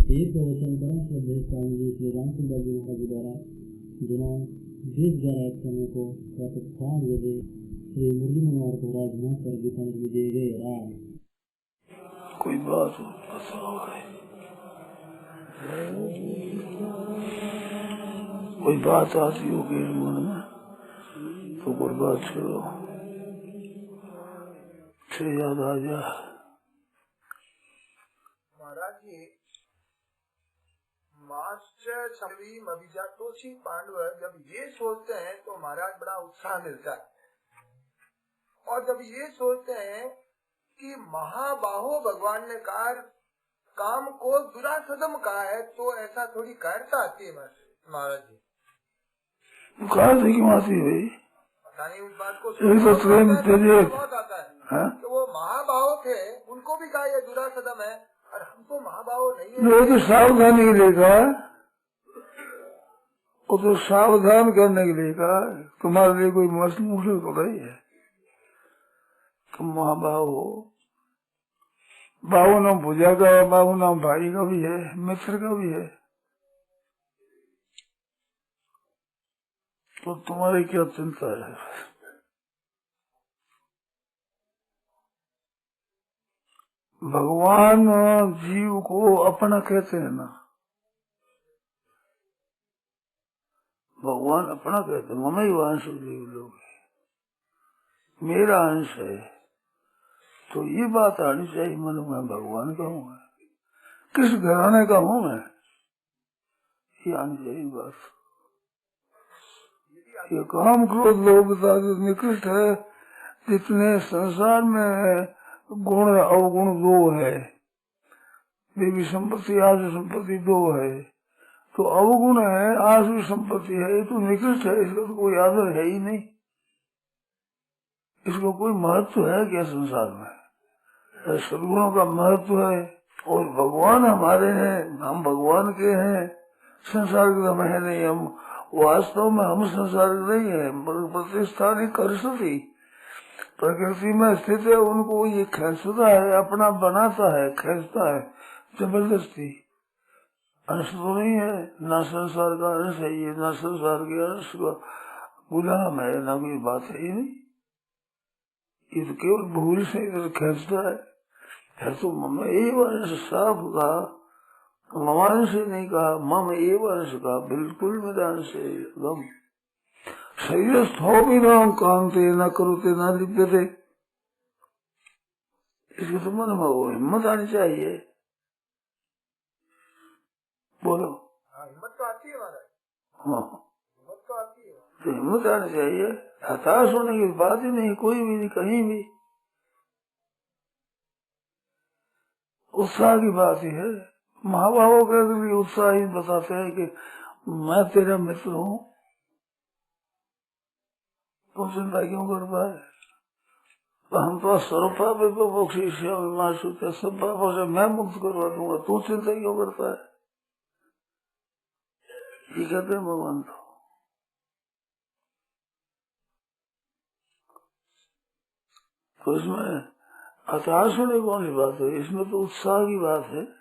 एक वचन बड़ा श्रद्धेय स्वामी जी श्री राम सुंदर जी महाराज द्वारा दिनांक 20/11 समय को प्रातः 4 बजे श्री मुरली मनोहर महाराज महासर गीतांजलि में दिए गए राम। कोई बात हो कोई बात आती होगी मन में तो कोई बात छोड़ो से याद आ जा। महाराज जी मास्टर छवि अभिजातोषी पांडव जब ये सोचते हैं तो महाराज बड़ा उत्साह मिलता है, और जब ये सोचते हैं कि महाबाहो भगवान ने कहा काम को दुरासदम कहा है तो ऐसा थोड़ी कायरता आती है महाराज जी। कहा थी कि मासी भाई पता नहीं उस बात को बहुत आता है तो वो महाबाहो थे उनको भी कहा ये दुरासदम है और हम तो महाबाहो नहीं है। तो सावधानी के लिए कहा, वो तो सावधान करने के लिए कहा, तुम्हारे लिए कोई मुश्किल तो नहीं है। तुम महाबाहो, बाहु नाम पूजा का है, बाहु नाम भाई का भी है, मित्र का भी है, तो तुम्हारी क्या चिंता है। भगवान जीव को अपना कहते हैं ना, भगवान अपना कहते हैं। मम अंश जीव लोग, मेरा अंश है, तो ये बात आनी चाहिए मन में, भगवान का हूँ मैं, किस घराने का हूँ मैं, ये आनी चाहिए बात। ये काम क्रोध लोभ निकृष्ट है, जितने संसार में गुण अवगुण दो है, देवी संपत्ति आसु संपत्ति दो है, तो अवगुण है आसु संपत्ति है, ये तो निकृष्ट है, इसका तो कोई आदर है ही नहीं, इसका कोई महत्व है क्या संसार में। सदगुणों का महत्व है, और भगवान हमारे हैं, हम भगवान के हैं, संसार के हम है नहीं, हम वास्तव में हम संसार नहीं है, प्रतिष्ठानी कर सकती प्रकृति में स्थित है, उनको ये खींचता है, अपना बनाता है, खींचता है जबरदस्ती। अंश तो नहीं है, ना संसार का अंश है ये, ना संसार के अंश का गुलाम है, ना कोई बात है ही नहीं, ये तो केवल भूल से खींचता है। है तो मम एव अंश साफ कहा, ममान से नहीं कहा, मम एव अंश कहा, बिल्कुल मेरा अंश है एकदम। शरीरस्थ हो भी ना कांते न करोते न लिप्यते, इसके तो मन में वो हिम्मत आनी चाहिए। बोलो हिम्मत तो आती है महाराज। हाँ, हिम्मत तो आती है, तो हिम्मत आनी चाहिए, हताश होने की बात ही नहीं, कोई भी नहीं, कहीं भी उत्साह की बात ही है। महाभावों के भी उत्साह ही बताते हैं कि मैं तेरा मित्र हूँ, तो चिंता क्यों करता है। हम तो स्वरूपा सब पापों से मैं मुक्त करवा दूंगा, तू चिंता क्यों करता है, ये कहते हैं भगवान। तो इसमें हताश होने कौन सी बात है, इसमें तो उत्साह की बात है।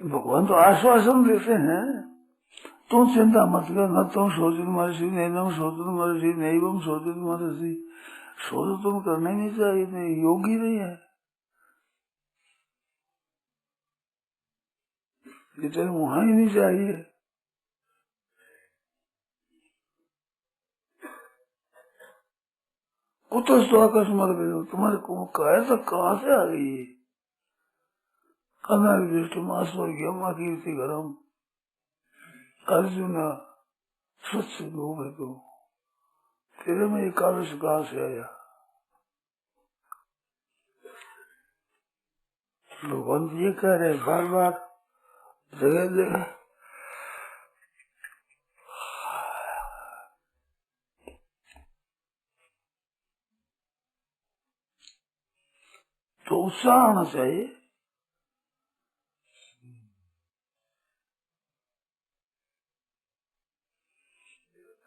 भगवान तो आश्वासन देते हैं, तुम चिंता मत कर, न तुम सोचित महर्षि, नहीं सोचित महर्षि, नहीं बम सोचित महर्षि, सोच तुम करना ही नहीं चाहिए, नहीं योगी नहीं है, ये वहां ही नहीं चाहिए। कुछ तो अकस्मात गए, तुम्हारे को कायरता कहाँ से आ गई है। कनारी दृष्टि मास्वर की अम्मा कीर्ति गरम, अर्जुना स्वच्छ लोभ है, तो तेरे में एक आवेश कहाँ से आया। भगवान ये कह रहे बार बार जगह जगह, तो उत्साह आना चाहिए।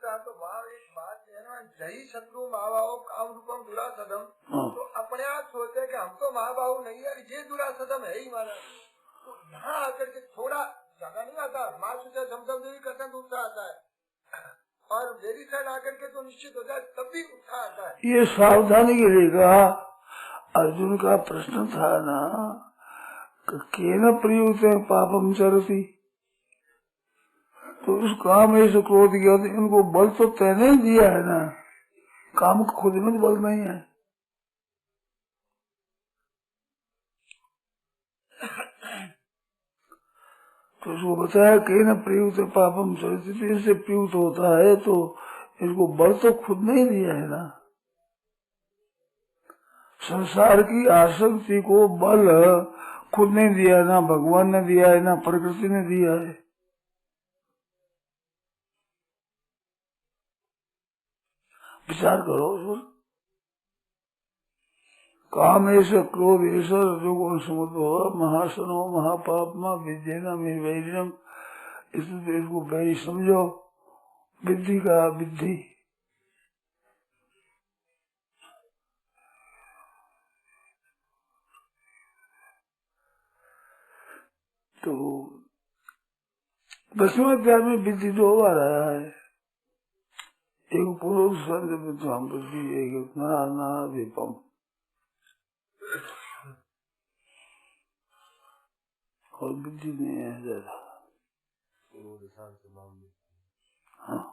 तो वहाँ एक बात है ना, यही शत्रु महाबाहु काम रूपम दुरासदम, तो अपने आप सोचते हैं कि हम तो महाबाहु नहीं है, ये दुरासदम है ही हमारा। तो यहाँ आकर के थोड़ा ज्यादा नहीं आता, माँ सोचा समझम देवी करता तो उत्साह आता है, और मेरी साइड आकर के तो निश्चित हो जाए तब भी उत्साह आता है। ये सावधानी के लिए कहा। अर्जुन का प्रश्न था ना, केन प्रयुक्त पापम चरती, तो उस काम ऐसे क्रोध किया तो इनको बल तो तैने दिया है ना, काम को खुद में बल नहीं है। तो उसको बताया केन प्रयुक्त पापम चरती, इससे प्रयुक्त होता है तो इसको बल तो खुद नहीं दिया है ना। संसार की आसक्ति को बल खुद नहीं दिया है, ना भगवान ने दिया है ना प्रकृति ने दिया है। विचार करो। काम ऐसा क्रोध ऐसा जो समुद्र हो महासनो महापापमा विद्येना में वैरियम, इसको वैरी समझो, विद्धि का विद्धि। तो 10वें अध्याय में विद्धि 2 बार आया है, एक पूर्व संग विद्वान बुद्धि, एक नाना विपम। और बुद्धि नहीं है ज्यादा। हाँ,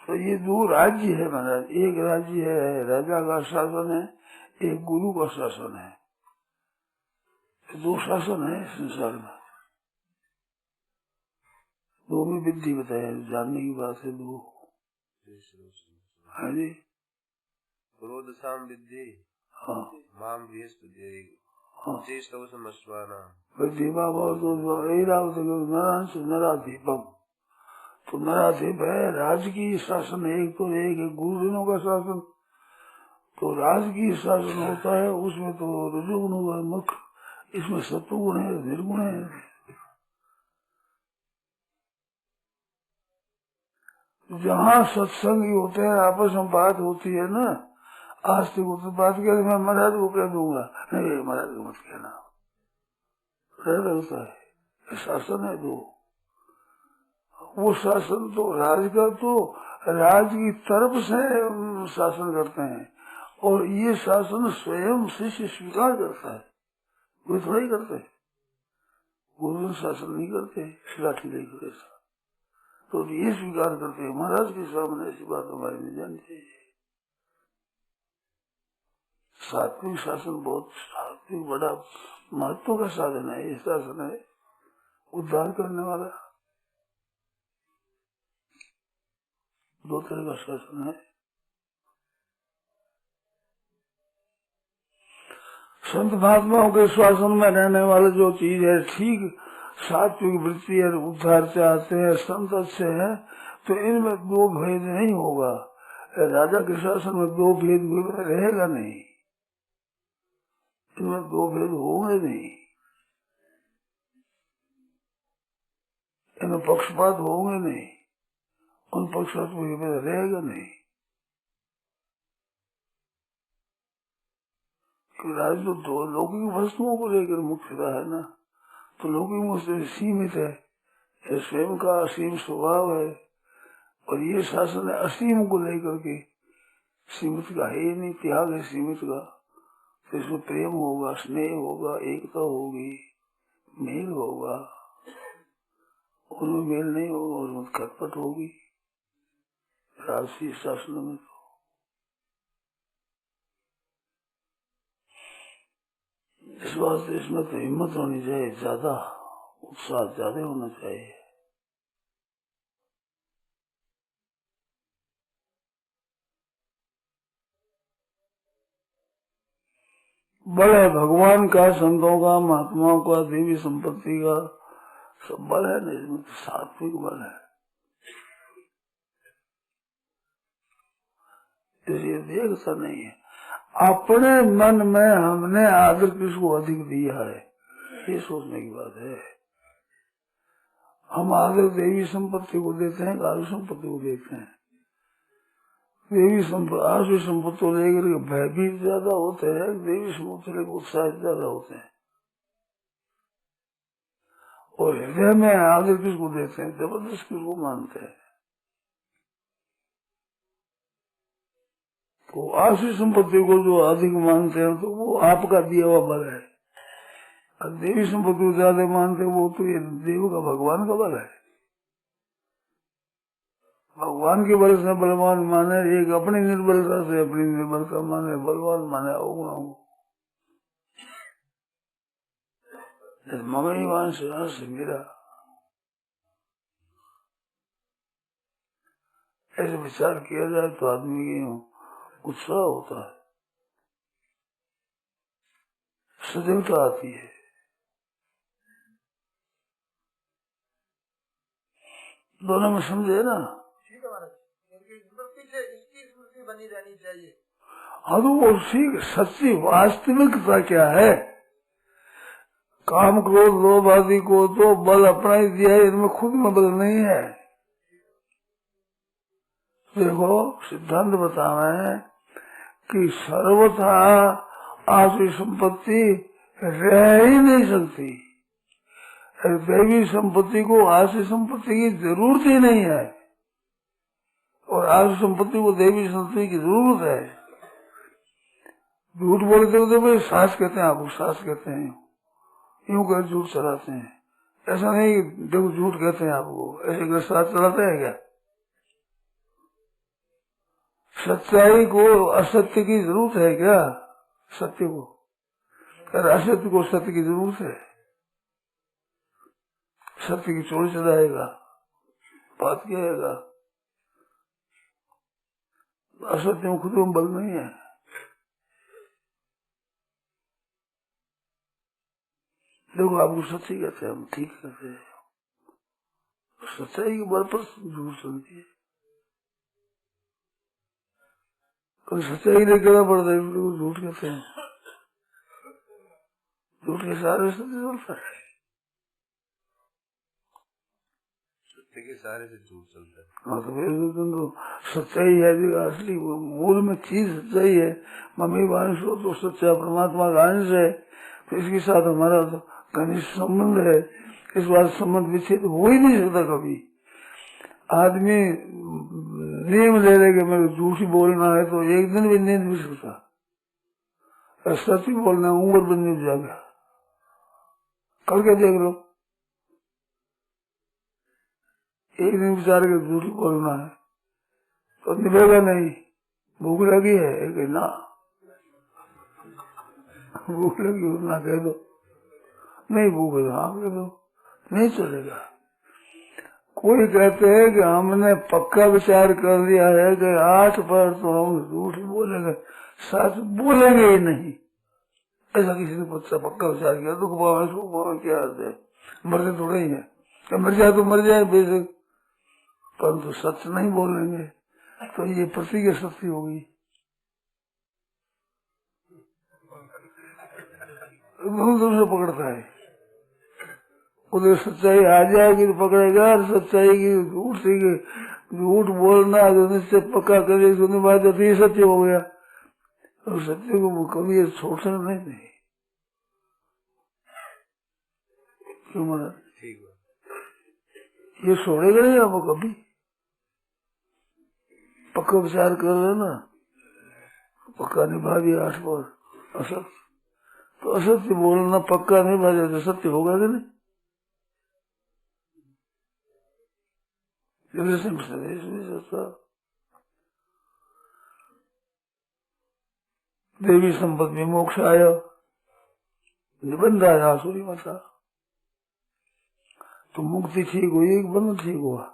तो ये 2 राज्य है महाराज। एक राज्य है राजा का शासन है, एक गुरु का शासन है। 2 शासन है संसार में, 2 में विद्धि बताया, जानने की बात है 2। हाँ जी, क्रोध साम विद्धि, हाँ, माम बृहस्पति, हाँ, चेष्टव समस्वाना, दीपा बहुत नराधीपम। तो नराधीप है राजकीय शासन, एक तो एक है गुरुजनों का शासन। तो राजकीय शासन होता है, उसमें तो रजोगुण हुआ मुख्य, इसमें सत्वगुण है, निर्गुण है। जहाँ सत्संग होते हैं, आपस में बात होती है ना, आस्तिक होती बात कर, मैं महाराज को कह दूंगा, नहीं महाराज को मत कहना, होता है। शासन है 2। वो शासन तो राज का तो राज की तरफ से शासन करते हैं, और ये शासन स्वयं शिष्य स्वीकार करता है, वो थोड़ा ही करते हैं। गुरु शासन नहीं करते लाठी लेकर ऐसा, तो ये स्वीकार करते हैं महाराज के सामने, ऐसी बात हमारी नहीं जानी चाहिए। सात्विक शासन बहुत सात्विक बड़ा महत्व का साधन है। ये शासन है उद्धार करने वाला। 2 तरह का शासन है। संत महात्माओं के शासन में रहने वाला जो चीज है ठीक सात्विक वृत्ति और उद्धार चाहते हैं, संत अच्छे हैं, तो इनमें 2 भेद नहीं होगा। राजा के शासन में 2 भेद रहेगा नहीं, इनमें 2 भेद होंगे नहीं, इनमें पक्षपात होंगे नहीं, उन पक्षपात में रहेगा नहीं। राज तो लौकिक वस्तुओं को लेकर मुख्यतः है ना, तो लौकिक वस्तु सीमित है, स्वयं का असीम स्वभाव है, और ये शासन है असीम को लेकर के, सीमित का है नहीं, त्याग है सीमित का। तो इसमें प्रेम होगा, स्नेह होगा, एकता होगी, मेल होगा, उनमें मेल नहीं होगा, उसमें खटपट होगी राजसी शासन में। इस बात इसमें तो हिम्मत होनी चाहिए, ज्यादा उत्साह ज्यादा होना चाहिए। बल है भगवान का, संतों का, महात्माओं का, देवी संपत्ति का, सब बल है ना, इसमें तो सात्विक बल है। इसलिए देखता नहीं है अपने मन में हमने आदर किसको अधिक दिया है, ये सोचने की बात है। हम आदर देवी संपत्ति को देते हैं, आदर संपत्ति को देते हैं। देवी संपत्ति आसुरी संपत्ति को लेकर के भयभीत ज्यादा होते हैं, देवी संपत्ति लेकर उत्साहित ज्यादा होते हैं। और हृदय में आदर किसको देते हैं, जबरदस्त किसको मानते हैं। तो आसुरी संपत्ति को जो अधिक मानते हैं तो वो आपका दिया हुआ बल है, और देवी संपत्ति को ज्यादा मानते हैं वो तो ये देव का भगवान का बल है। भगवान के बल से बलवान माने, एक अपनी निर्बलता से अपनी निर्बलता माने, बलवान माने अवगुण को। ममई वांश हंस मेरा, ऐसे विचार किया जाए तो आदमी की उत्साह होता है, सजगता आती है। दोनों में समझे ना। ठीक है महाराज, इनकी स्मृति से इसकी स्मृति बनी रहनी चाहिए। हाँ तो वो सच्ची वास्तविकता क्या है, काम क्रोध लोभ आदि को तो बल अपना ही दिया है, इनमें खुद में बल नहीं है। देखो सिद्धांत बता रहे हैं कि सर्वथा आसुरी संपत्ति रह ही नहीं सकती, दैवी संपत्ति को आसुरी संपत्ति की जरूरत ही नहीं है, और आसुरी संपत्ति को दैवी संपत्ति की जरूरत है। झूठ बोलते होते भाई सास कहते हैं, आपको सास कहते हैं, यूं कर झूठ चलाते हैं, ऐसा नहीं देखो झूठ कहते हैं आपको, ऐसे कर सास चलाते हैं क्या। सच्चाई को असत्य की जरूरत है क्या, सत्य को, अरे असत्य को सत्य की जरूरत है। सत्य की चोरी चलाएगा, बात किएगा, असत्य में खुद में बल नहीं है। देखो आपको सच्चाई कहते हैं, हम ठीक कहते हैं, सच्चाई के बल पर झूठ चलती है। कोई सच्चाई नहीं कहना पड़ता है, झूठ कहते हैं, झूठ के सारे सत्य चलता है, सत्य के सारे से झूठ चलता है। हाँ तो फिर सच्चाई है असली मूल में चीज सच्चाई है। मम्मी वांश हो तो सच्चा परमात्मा का अंश है, तो इसके साथ हमारा तो घनिष्ठ संबंध है। इस बात संबंध विच्छेद हो ही नहीं सकता कभी। आदमी नियम ले लेगा मेरे झूठ ही बोलना है तो एक दिन भी नहीं मिल सकता, सच ही बोलना उम्र भी नहीं जाएगा। करके देख लो, एक दिन विचार के झूठ ही बोलना है तो निभेगा नहीं। भूख लगी है कि ना, भूख लगी हो ना कह दो, नहीं भूख है हाँ कह दो, नहीं चलेगा। कोई कहते हैं कि हमने पक्का विचार कर लिया है कि 8 पर तो हम झूठ बोलेंगे, सच बोलेंगे ही नहीं। ऐसा किसी ने पक्का विचार किया तो सुख पावे क्या है, मरते थोड़े ही है, मर जाए तो मर जाए बेशक, परंतु सच नहीं बोलेंगे। तो ये प्रतिज्ञा सत्य होगी, दूर से पकड़ता है। उधर सच्चाई आ जाएगी तो पकड़ेगा, सच्चाई की झूठ बोलना निश्चय पक्का करे सुनने बाद ये सत्य हो गया। और सत्य को कभी छोड़ सकते नहीं। क्यों माना ठीक ये छोड़ेगा नहीं आपको कभी। पक्का विचार कर लेना, पक्का निभा दिया 8 बार असत्य, तो असत्य बोलना पक्का निभा दिया तो सत्य होगा कि नहीं। देवी संपत्ति में मोक्ष आया, निबंध आया आसुरी मता, तो मुक्ति ठीक हुई, एक बंधन ठीक हुआ।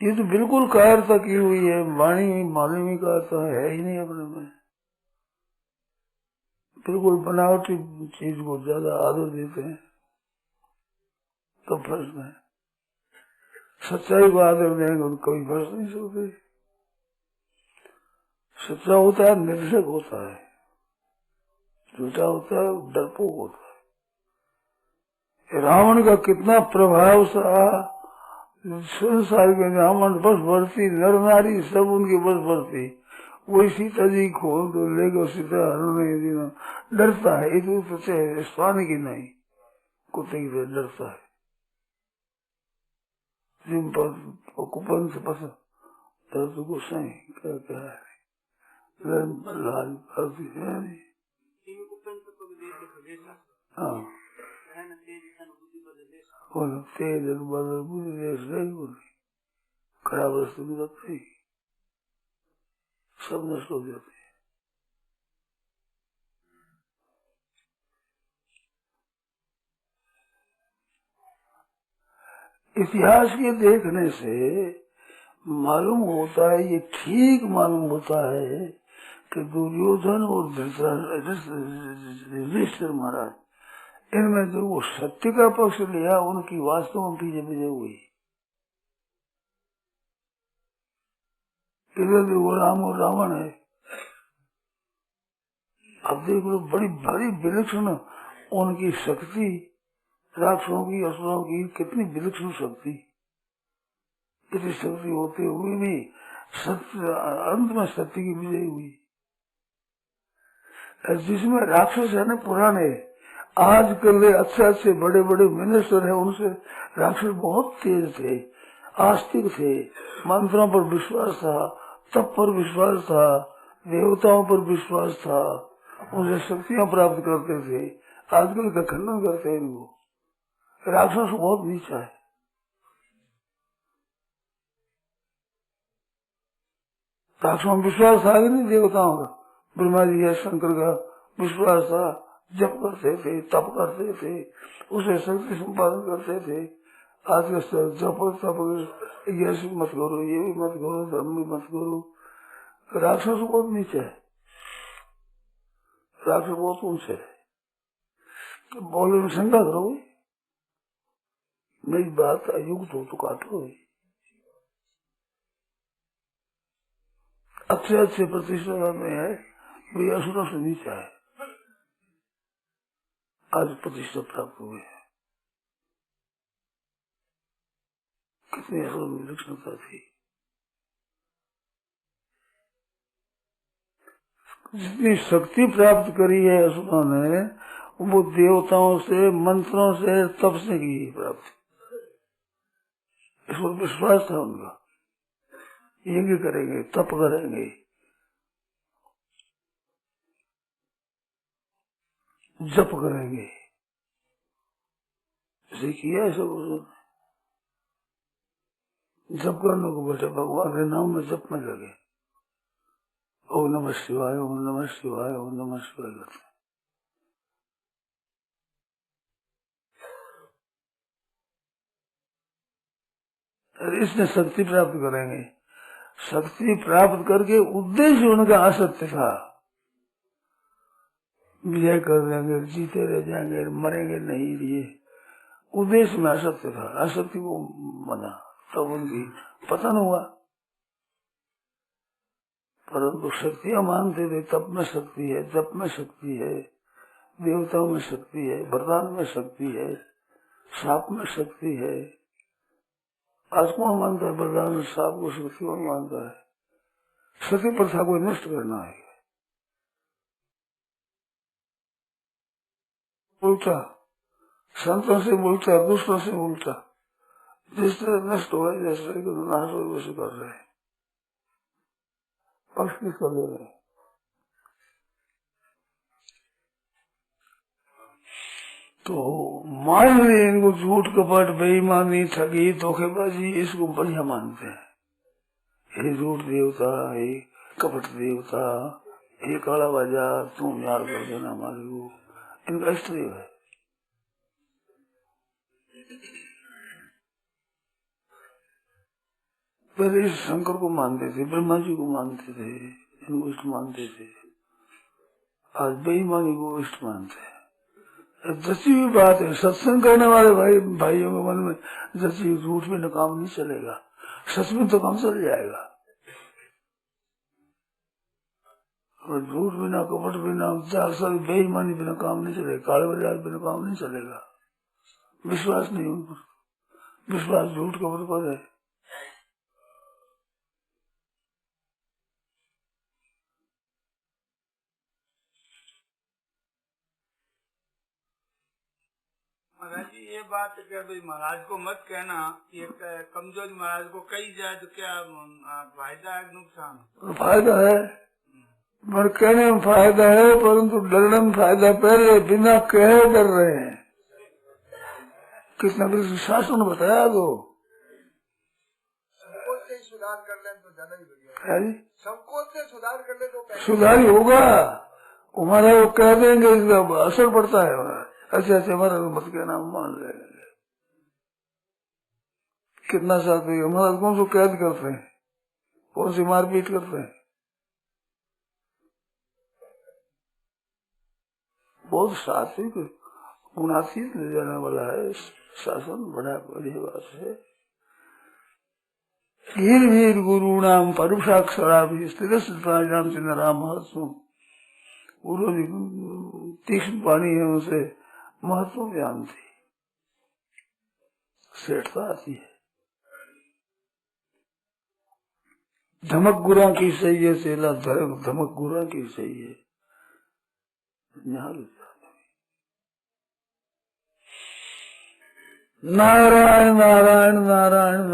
ये तो बिल्कुल कायरता की हुई है, वाणी मानवी कायरता है ही नहीं अपने में। बिल्कुल बनावटी चीज को ज्यादा आदर देते हैं तो फर्ज में, सच्चाई को आदर देंगे तो कभी फर्ज नहीं सकते। सच्चा होता है निर्भय होता है, झूठा होता है डरपोक होता है। रावण का कितना प्रभाव सा संसार के ब्राह्मण बस भरती, नर नारी सब उनकी बस भरती। वही सीता जी खोल तो लेगा सीता हरण डरता है, इधर से स्वामी की नहीं, कुत्ते की तरह डरता है। जिन पर कुपन से पस दर्द गुस्सा है, क्या क्या है लाल भरती है नहीं। हाँ बोलो तेज बदल बुरी देश रही बोली, खराब रस्ते में जाते ही सब नष्ट हो जाते हैं। इतिहास के देखने से मालूम होता है, ये ठीक मालूम होता है कि दुर्योधन और युधिष्ठिर महाराज, इनमें जो वो सत्य का पक्ष लिया उनकी वास्तव में पीछे पीछे हुई। इधर देखो राम और रावण है, अब देख लो बड़ी बड़ी विलक्षण उनकी शक्ति, राक्षसों की असुरों की कितनी विलक्षण शक्ति, इतनी शक्ति होते हुए भी सत्य अंत में सत्य की विजय हुई। जिसमें राक्षस है ना पुराने, आजकल अच्छे अच्छे बड़े बड़े मिनिस्टर है, उनसे राक्षस बहुत तेज थे, आस्तिक थे, मंत्रों पर विश्वास था, तप पर विश्वास था, देवताओं पर विश्वास था, उनसे शक्तियां प्राप्त करते थे। आजकल का खंडन करते हैं वो, राक्षस बहुत नीचा है। राक्षसों में विश्वास था कि नहीं देवताओं का, ब्रह्मा जी या शंकर का विश्वास था, जप करते थे, तप करते थे, उसे शक्ति संपादन करते थे। आज के जप तप ये मत करो, ये भी मत करो, धर्म भी मत करो। राक्षस बहुत नीचे है, राक्षस बहुत ऊंचे है। बोले में शंका करो, मेरी बात अयुक्त हो तो काटो। अच्छे अच्छे प्रतिष्ठा में है, वे असुरों से नीचा है, आज प्रतिष्ठा प्राप्त हुए है। कितनी असुर विलक्षणता थी। जितनी शक्ति प्राप्त करी है असुरों ने, वो देवताओं से, मंत्रों से, तप से की प्राप्त। इस पर विश्वास था उनका, यज्ञ करेंगे, तप करेंगे, जप करेंगे, इसे किया है सब। जप करने को बैठे, भगवान के नाम में जप में लगे, ओम नमः शिवाय, ओम नमः शिवाय, ओम नमः शिवाय करते। इसमें शक्ति प्राप्त करेंगे, शक्ति प्राप्त करके उद्देश्य उनका असत्य था, विजय कर लेंगे, जीते रह जाएंगे, मरेंगे नहीं, ये उद्देश्य में असत्य था, असत्य को मना, तब उनकी पतन हुआ। परंतु शक्तियां मानते थे, तप में शक्ति है, जप में शक्ति है, देवताओं में शक्ति है, वरदान में शक्ति है, साप में शक्ति है। आज कौन मानता है वरदान में साप को शक्ति? कौन मानता है? सती प्रथा को नष्ट करना है। उल्टा संतों से उल्टा, दुष्टों से उल्टा, जिस तरह नष्ट हो रहा है, जैसे नाश हो वैसे कर रहे हैं, पक्ष किसको ले रहे हैं। तो मान लिया इनको झूठ कपट, बेईमानी, ठगी, धोखेबाजी, इसको बढ़िया मानते हैं। ये झूठ देवता, ये कपट देवता, ये काला बाजार, तुम यार कर देना हमारे को, इनका इष्ट देव है। पहले इस शंकर को मानते थे, ब्रह्मा जी को मानते थे, इनको इष्ट मानते थे। आज बेईमानी को इष्ट मानते हैं। जची हुई बात है, सत्संग करने वाले भाइयों के मन में जची झूठ में काम नहीं चलेगा, सच में तो काम चल जाएगा। और झूठ बिना, कपट बिना, जालसाजी, बेईमानी बिना काम नहीं चलेगा, काले बाजार बिना काम नहीं चलेगा। विश्वास नहीं उन पर, विश्वास झूठ का बराबर है। महाराज जी ये बात है क्या भाई महाराज को मत कहना, ये कमजोर महाराज को कही जाए तो क्या फायदा है नुकसान? फायदा है, पर कहने में फायदा है, परंतु डरने में फायदा पहले, बिना कहे डर रहे हैं। किसने भी शासन बताया तो संकोच से सुधार कर ले तो ज्यादा ही बढ़िया। है जी, संकोच से सुधार कर ले तो सुधार ही होगा। हमारा वो कह देंगे इसका असर पड़ता है। ऐसे ऐसे हमारा मत कहना, हम मान लेंगे। कितना चाहते हैं हमारा, कौन सी कैद करते हैं, कौन सी मारपीट करते हैं। बहुत सात्विक गुणातीत ले जाने वाला है शासन, बड़ा बड़ी बात है। वीर वीर गुरु नाम परुषाक्षरा भी स्थिर नाम चिन्ह राम महत्व, गुरु जी तीक्ष्ण पानी है, उनसे महत्व जानती, श्रेष्ठता आती है। धमक गुरा की सही है, सेला धमक गुरा की सही है। नारायण नारायण नारायण नारायण।